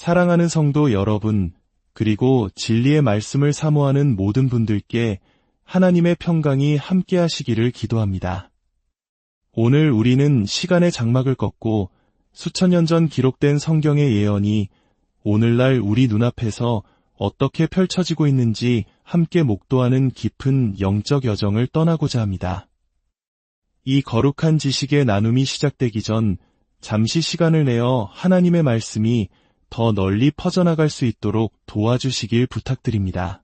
사랑하는 성도 여러분, 그리고 진리의 말씀을 사모하는 모든 분들께 하나님의 평강이 함께 하시기를 기도합니다. 오늘 우리는 시간의 장막을 꺾고 수천 년 전 기록된 성경의 예언이 오늘날 우리 눈앞에서 어떻게 펼쳐지고 있는지 함께 목도하는 깊은 영적 여정을 떠나고자 합니다. 이 거룩한 지식의 나눔이 시작되기 전 잠시 시간을 내어 하나님의 말씀이 더 널리 퍼져나갈 수 있도록 도와주시길 부탁드립니다.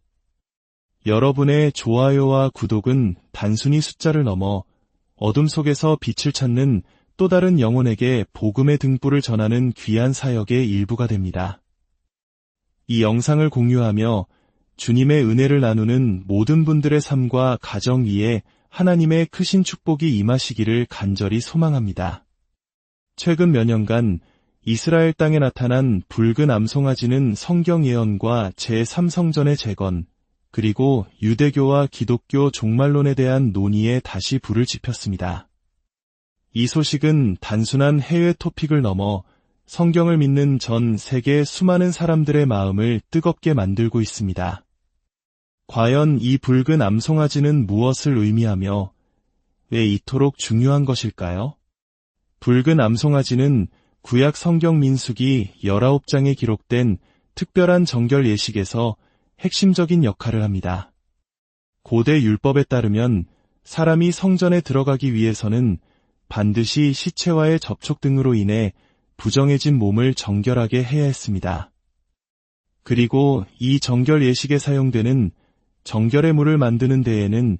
여러분의 좋아요와 구독은 단순히 숫자를 넘어 어둠 속에서 빛을 찾는 또 다른 영혼에게 복음의 등불을 전하는 귀한 사역의 일부가 됩니다. 이 영상을 공유하며 주님의 은혜를 나누는 모든 분들의 삶과 가정 위에 하나님의 크신 축복이 임하시기를 간절히 소망합니다. 최근 몇 년간 이스라엘 땅에 나타난 붉은 암송아지는 성경 예언과 제3성전의 재건, 그리고 유대교와 기독교 종말론에 대한 논의에 다시 불을 지폈습니다. 이 소식은 단순한 해외 토픽을 넘어 성경을 믿는 전 세계 수많은 사람들의 마음을 뜨겁게 만들고 있습니다. 과연 이 붉은 암송아지는 무엇을 의미하며 왜 이토록 중요한 것일까요? 붉은 암송아지는 구약 성경 민수기 19장에 기록된 특별한 정결 예식에서 핵심적인 역할을 합니다. 고대 율법에 따르면 사람이 성전에 들어가기 위해서는 반드시 시체와의 접촉 등으로 인해 부정해진 몸을 정결하게 해야 했습니다. 그리고 이 정결 예식에 사용되는 정결의 물을 만드는 데에는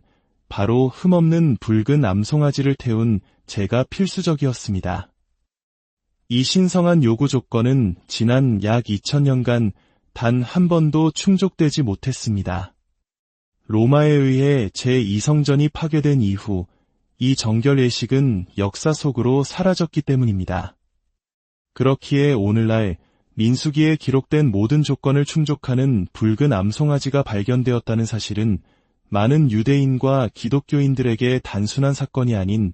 바로 흠없는 붉은 암송아지를 태운 재가 필수적이었습니다. 이 신성한 요구 조건은 지난 약 2000년간 단 한 번도 충족되지 못했습니다. 로마에 의해 제2성전이 파괴된 이후 이 정결 예식은 역사 속으로 사라졌기 때문입니다. 그렇기에 오늘날 민수기에 기록된 모든 조건을 충족하는 붉은 암송아지가 발견되었다는 사실은 많은 유대인과 기독교인들에게 단순한 사건이 아닌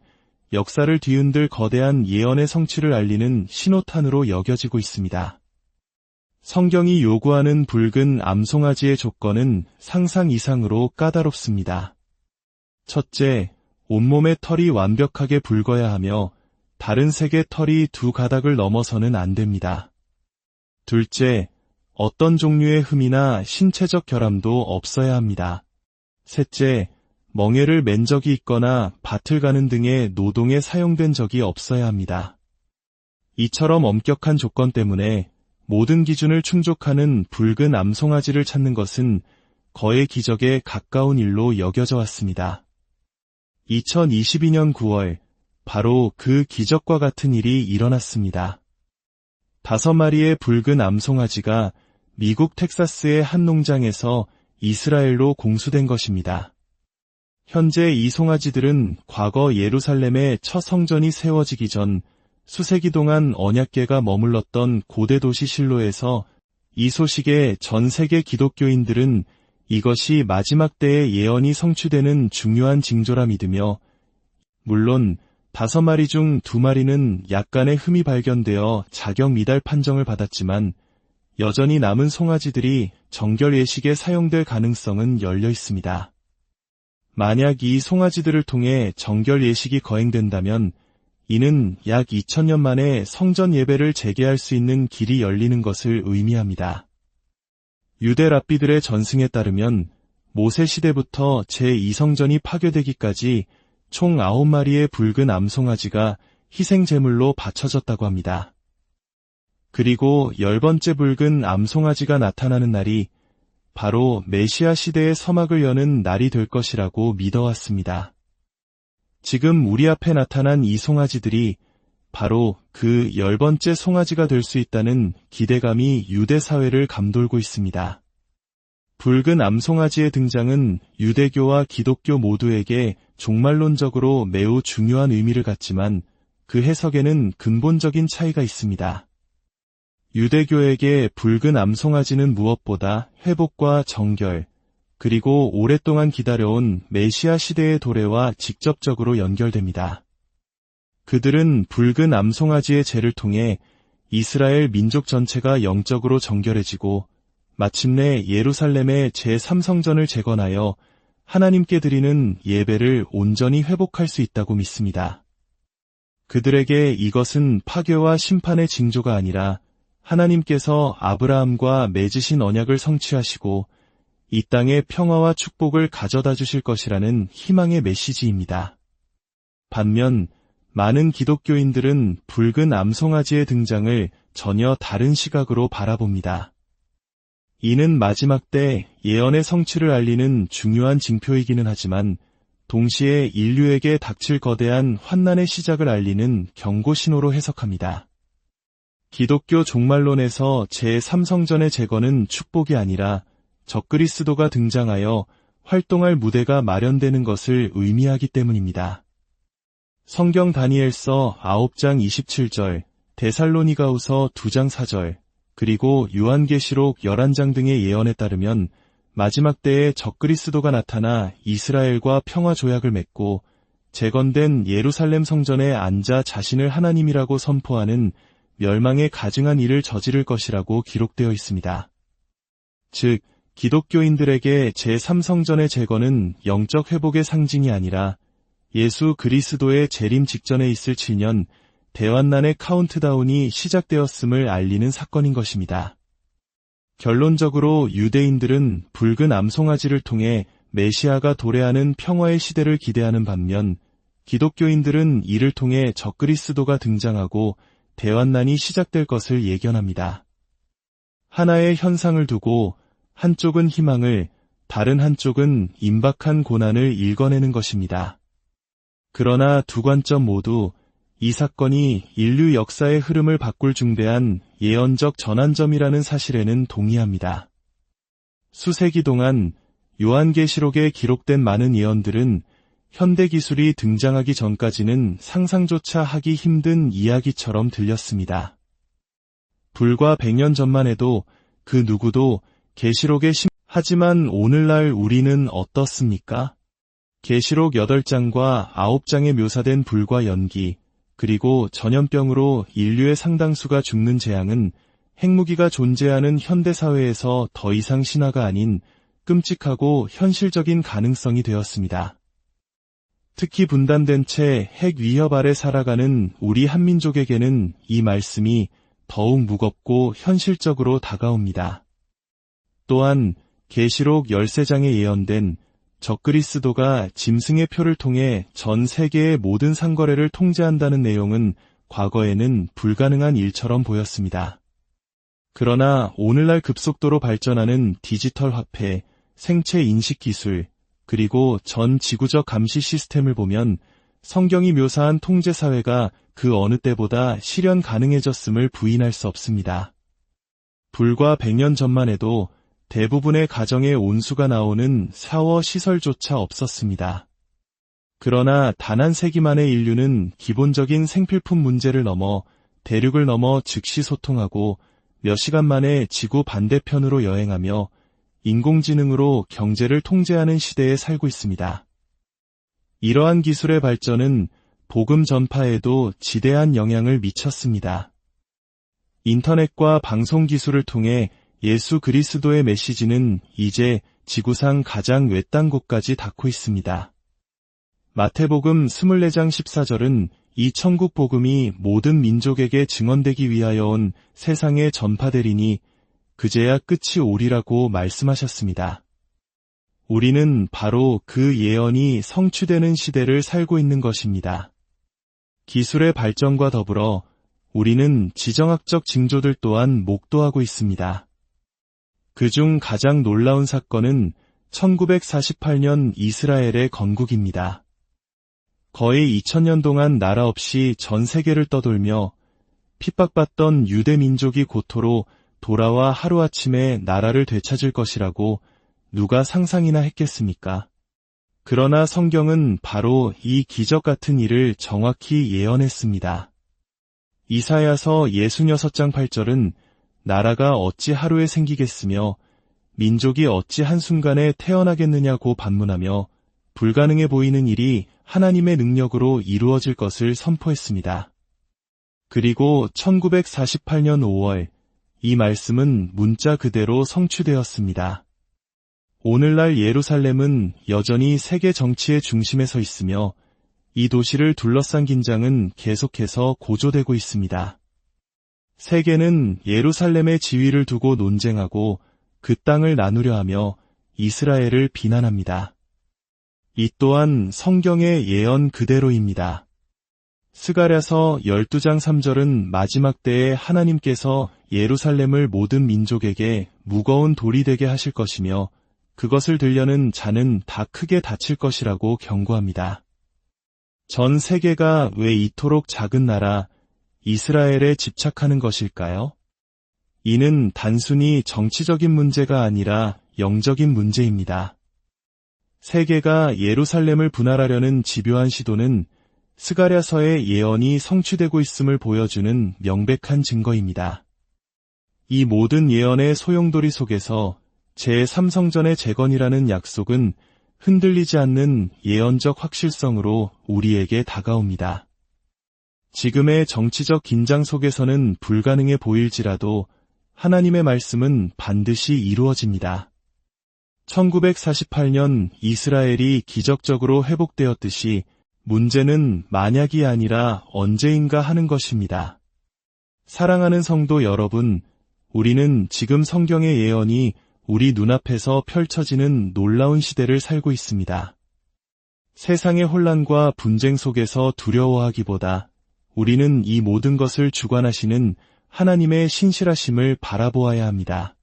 역사를 뒤흔들 거대한 예언의 성취를 알리는 신호탄으로 여겨지고 있습니다. 성경이 요구하는 붉은 암송아지의 조건은 상상 이상으로 까다롭습니다. 첫째, 온몸의 털이 완벽하게 붉어야 하며 다른 색의 털이 2가닥을 넘어서는 안 됩니다. 둘째, 어떤 종류의 흠이나 신체적 결함도 없어야 합니다. 셋째, 멍에를 맨 적이 있거나 밭을 가는 등의 노동에 사용된 적이 없어야 합니다. 이처럼 엄격한 조건 때문에 모든 기준을 충족하는 붉은 암송아지를 찾는 것은 거의 기적에 가까운 일로 여겨져 왔습니다. 2022년 9월, 바로 그 기적과 같은 일이 일어났습니다. 5마리의 붉은 암송아지가 미국 텍사스의 한 농장에서 이스라엘로 공수된 것입니다. 현재 이 송아지들은 과거 예루살렘의 첫 성전이 세워지기 전 수세기 동안 언약궤가 머물렀던 고대 도시 실로에서 이 소식에 전 세계 기독교인들은 이것이 마지막 때의 예언이 성취되는 중요한 징조라 믿으며, 물론 5마리 중 2마리는 약간의 흠이 발견되어 자격 미달 판정을 받았지만 여전히 남은 송아지들이 정결 예식에 사용될 가능성은 열려 있습니다. 만약 이 송아지들을 통해 정결 예식이 거행된다면 이는 약 2000년 만에 성전 예배를 재개할 수 있는 길이 열리는 것을 의미합니다. 유대 랍비들의 전승에 따르면 모세 시대부터 제2성전이 파괴되기까지 총 9마리의 붉은 암송아지가 희생제물로 바쳐졌다고 합니다. 그리고 10번째 붉은 암송아지가 나타나는 날이 바로 메시아 시대의 서막을 여는 날이 될 것이라고 믿어왔습니다. 지금 우리 앞에 나타난 이 송아지들이 바로 그 10번째 송아지가 될 수 있다는 기대감이 유대 사회를 감돌고 있습니다. 붉은 암송아지의 등장은 유대교와 기독교 모두에게 종말론적으로 매우 중요한 의미를 갖지만 그 해석에는 근본적인 차이가 있습니다. 유대교에게 붉은 암송아지는 무엇보다 회복과 정결, 그리고 오랫동안 기다려온 메시아 시대의 도래와 직접적으로 연결됩니다. 그들은 붉은 암송아지의 제를 통해 이스라엘 민족 전체가 영적으로 정결해지고 마침내 예루살렘의 제3성전을 재건하여 하나님께 드리는 예배를 온전히 회복할 수 있다고 믿습니다. 그들에게 이것은 파괴와 심판의 징조가 아니라 하나님께서 아브라함과 맺으신 언약을 성취하시고 이 땅에 평화와 축복을 가져다 주실 것이라는 희망의 메시지입니다. 반면 많은 기독교인들은 붉은 암송아지의 등장을 전혀 다른 시각으로 바라봅니다. 이는 마지막 때 예언의 성취를 알리는 중요한 징표이기는 하지만 동시에 인류에게 닥칠 거대한 환난의 시작을 알리는 경고 신호로 해석합니다. 기독교 종말론에서 제3성전의 재건은 축복이 아니라 적그리스도가 등장하여 활동할 무대가 마련되는 것을 의미하기 때문입니다. 성경 다니엘서 9장 27절, 데살로니가후서 2장 4절, 그리고 요한계시록 11장 등의 예언에 따르면 마지막 때에 적그리스도가 나타나 이스라엘과 평화 조약을 맺고 재건된 예루살렘 성전에 앉아 자신을 하나님이라고 선포하는 멸망에 가증한 일을 저지를 것이라고 기록되어 있습니다. 즉, 기독교인들에게 제3성전의 재건은 영적 회복의 상징이 아니라 예수 그리스도의 재림 직전에 있을 7년 대환난의 카운트다운이 시작되었음을 알리는 사건인 것입니다. 결론적으로 유대인들은 붉은 암송아지를 통해 메시아가 도래하는 평화의 시대를 기대하는 반면 기독교인들은 이를 통해 적그리스도가 등장하고 대환난이 시작될 것을 예견합니다. 하나의 현상을 두고 한쪽은 희망을, 다른 한쪽은 임박한 고난을 읽어내는 것입니다. 그러나 두 관점 모두 이 사건이 인류 역사의 흐름을 바꿀 중대한 예언적 전환점이라는 사실에는 동의합니다. 수세기 동안 요한계시록에 기록된 많은 예언들은 현대 기술이 등장하기 전까지는 상상조차 하기 힘든 이야기처럼 들렸습니다. 불과 100년 전만 해도 그 누구도 계시록의 하지만 오늘날 우리는 어떻습니까? 계시록 8장과 9장에 묘사된 불과 연기, 그리고 전염병으로 인류의 상당수가 죽는 재앙은 핵무기가 존재하는 현대사회에서 더 이상 신화가 아닌 끔찍하고 현실적인 가능성이 되었습니다. 특히 분단된 채 핵 위협 아래 살아가는 우리 한민족에게는 이 말씀이 더욱 무겁고 현실적으로 다가옵니다. 또한 계시록 13장에 예언된 적그리스도가 짐승의 표를 통해 전 세계의 모든 상거래를 통제한다는 내용은 과거에는 불가능한 일처럼 보였습니다. 그러나 오늘날 급속도로 발전하는 디지털 화폐, 생체 인식 기술, 그리고 전 지구적 감시 시스템을 보면 성경이 묘사한 통제사회가 그 어느 때보다 실현 가능해졌음을 부인할 수 없습니다. 불과 100년 전만 해도 대부분의 가정에 온수가 나오는 샤워 시설조차 없었습니다. 그러나 단 한 세기 만에 인류는 기본적인 생필품 문제를 넘어 대륙을 넘어 즉시 소통하고 몇 시간 만에 지구 반대편으로 여행하며 인공지능으로 경제를 통제하는 시대에 살고 있습니다. 이러한 기술의 발전은 복음 전파에도 지대한 영향을 미쳤습니다. 인터넷과 방송 기술을 통해 예수 그리스도의 메시지는 이제 지구상 가장 외딴 곳까지 닿고 있습니다. 마태복음 24장 14절은 이 천국 복음이 모든 민족에게 증언되기 위하여 온 세상에 전파되리니 그제야 끝이 오리라고 말씀하셨습니다. 우리는 바로 그 예언이 성취되는 시대를 살고 있는 것입니다. 기술의 발전과 더불어 우리는 지정학적 징조들 또한 목도하고 있습니다. 그중 가장 놀라운 사건은 1948년 이스라엘의 건국입니다. 거의 2000년 동안 나라 없이 전 세계를 떠돌며 핍박받던 유대 민족이 고토로 돌아와 하루아침에 나라를 되찾을 것이라고 누가 상상이나 했겠습니까? 그러나 성경은 바로 이 기적 같은 일을 정확히 예언했습니다. 이사야서 66장 8절은 나라가 어찌 하루에 생기겠으며 민족이 어찌 한순간에 태어나겠느냐고 반문하며 불가능해 보이는 일이 하나님의 능력으로 이루어질 것을 선포했습니다. 그리고 1948년 5월, 이 말씀은 문자 그대로 성취되었습니다. 오늘날 예루살렘은 여전히 세계 정치의 중심에 서 있으며 이 도시를 둘러싼 긴장은 계속해서 고조되고 있습니다. 세계는 예루살렘의 지위를 두고 논쟁하고 그 땅을 나누려 하며 이스라엘을 비난합니다. 이 또한 성경의 예언 그대로입니다. 스가랴서 12장 3절은 마지막 때에 하나님께서 예루살렘을 모든 민족에게 무거운 돌이 되게 하실 것이며 그것을 들려는 자는 다 크게 다칠 것이라고 경고합니다. 전 세계가 왜 이토록 작은 나라 이스라엘에 집착하는 것일까요? 이는 단순히 정치적인 문제가 아니라 영적인 문제입니다. 세계가 예루살렘을 분할하려는 집요한 시도는 스가랴서의 예언이 성취되고 있음을 보여주는 명백한 증거입니다. 이 모든 예언의 소용돌이 속에서 제3성전의 재건이라는 약속은 흔들리지 않는 예언적 확실성으로 우리에게 다가옵니다. 지금의 정치적 긴장 속에서는 불가능해 보일지라도 하나님의 말씀은 반드시 이루어집니다. 1948년 이스라엘이 기적적으로 회복되었듯이 문제는 만약이 아니라 언제인가 하는 것입니다. 사랑하는 성도 여러분, 우리는 지금 성경의 예언이 우리 눈앞에서 펼쳐지는 놀라운 시대를 살고 있습니다. 세상의 혼란과 분쟁 속에서 두려워하기보다 우리는 이 모든 것을 주관하시는 하나님의 신실하심을 바라보아야 합니다.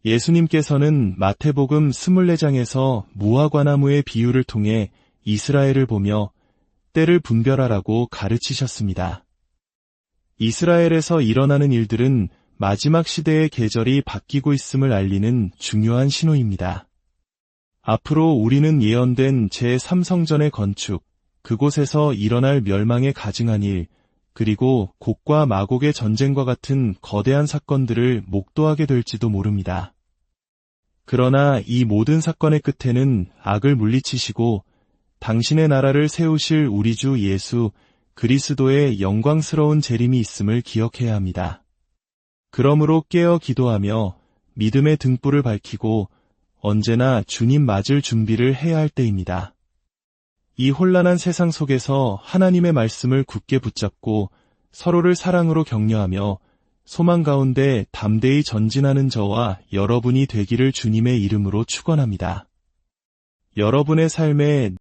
예수님께서는 마태복음 24장에서 무화과나무의 비유를 통해 이스라엘을 보며 때를 분별하라고 가르치셨습니다. 이스라엘에서 일어나는 일들은 마지막 시대의 계절이 바뀌고 있음을 알리는 중요한 신호입니다. 앞으로 우리는 예언된 제3성전의 건축, 그곳에서 일어날 멸망에 가증한 일, 그리고 곡과 마곡의 전쟁과 같은 거대한 사건들을 목도하게 될지도 모릅니다. 그러나 이 모든 사건의 끝에는 악을 물리치시고 당신의 나라를 세우실 우리 주 예수 그리스도의 영광스러운 재림이 있음을 기억해야 합니다. 그러므로 깨어 기도하며 믿음의 등불을 밝히고 언제나 주님 맞을 준비를 해야 할 때입니다. 이 혼란한 세상 속에서 하나님의 말씀을 굳게 붙잡고 서로를 사랑으로 격려하며 소망 가운데 담대히 전진하는 저와 여러분이 되기를 주님의 이름으로 축원합니다. 여러분의 삶에